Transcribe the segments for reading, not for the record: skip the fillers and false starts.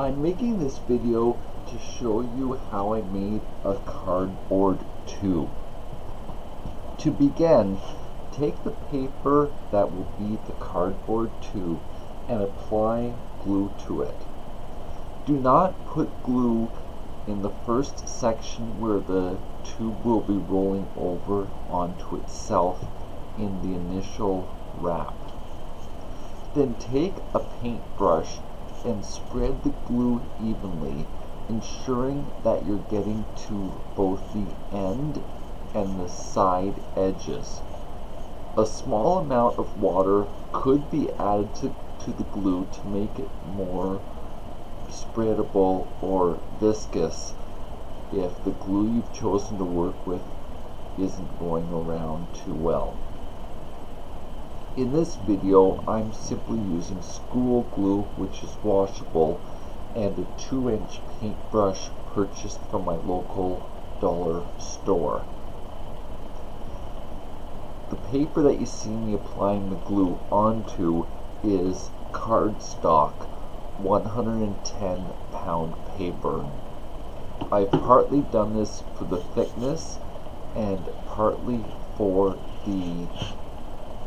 I'm making this video to show you how I made a cardboard tube. To begin, take the paper that will be the cardboard tube and apply glue to it. Do not put glue in the first section where the tube will be rolling over onto itself in the initial wrap. Then take a paintbrush and spread the glue evenly, ensuring that you're getting to both the end and the side edges. A small amount of water could be added to the glue to make it more spreadable or viscous if the glue you've chosen to work with isn't going around too well. In this video, I'm simply using school glue, which is washable, and a 2-inch paintbrush purchased from my local dollar store. The paper that you see me applying the glue onto is cardstock 110-pound paper. I've partly done this for the thickness and partly for the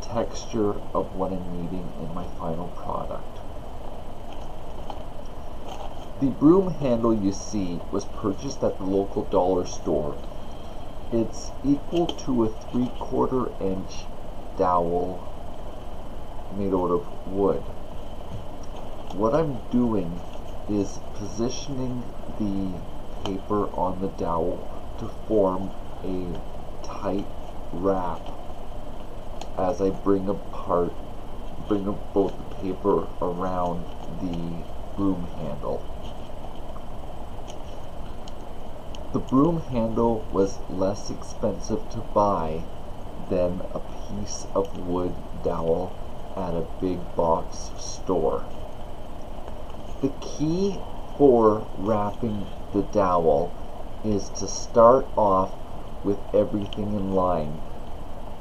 texture of what I'm needing in my final product. The broom handle you see was purchased at the local dollar store. It's equal to a 3/4 inch dowel made out of wood. What I'm doing is positioning the paper on the dowel to form a tight wrap as I bring both the paper around the broom handle. The broom handle was less expensive to buy than a piece of wood dowel at a big box store. The key for wrapping the dowel is to start off with everything in line.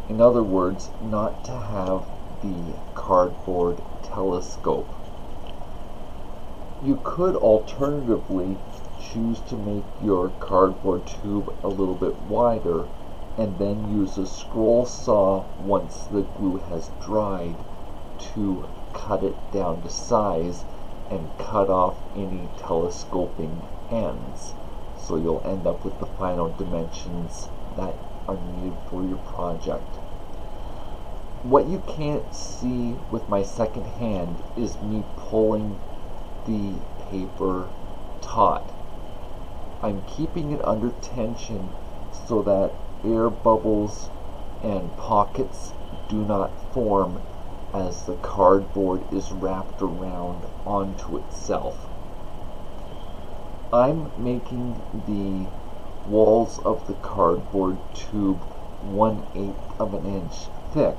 In other words, not to have the cardboard telescope. You could alternatively choose to make your cardboard tube a little bit wider and then use a scroll saw once the glue has dried to cut it down to size and cut off any telescoping ends, so you'll end up with the final dimensions that are needed for your project. What you can't see with my second hand is me pulling the paper taut. I'm keeping it under tension so that air bubbles and pockets do not form as the cardboard is wrapped around onto itself. I'm making the walls of the cardboard tube 1/8 of an inch thick.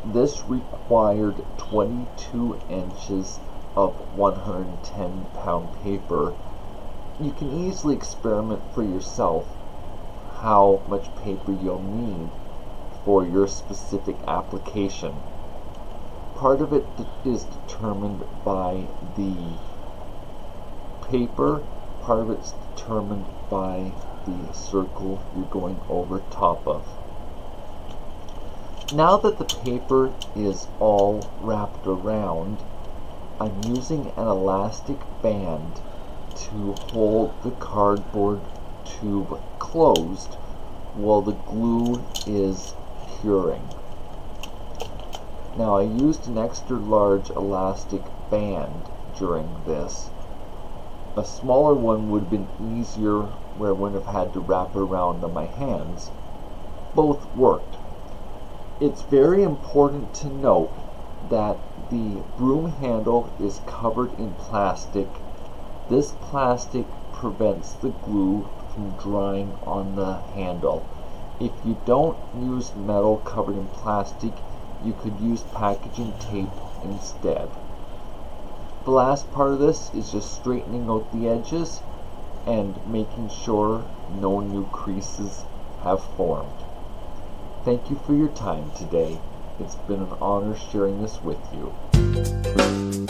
This required 22 inches of 110-pound paper. You can easily experiment for yourself how much paper you'll need for your specific application. Part of it is determined by the paper, part of it's determined by the circle you're going over top of. Now that the paper is all wrapped around, I'm using an elastic band to hold the cardboard tube closed while the glue is curing. Now I used an extra large elastic band during this. A smaller one would have been easier where I wouldn't have had to wrap it around on my hands. Both worked. It's very important to note that the broom handle is covered in plastic. This plastic prevents the glue from drying on the handle. If you don't use metal covered in plastic, you could use packaging tape instead. The last part of this is just straightening out the edges and making sure no new creases have formed. Thank you for your time today. It's been an honor sharing this with you.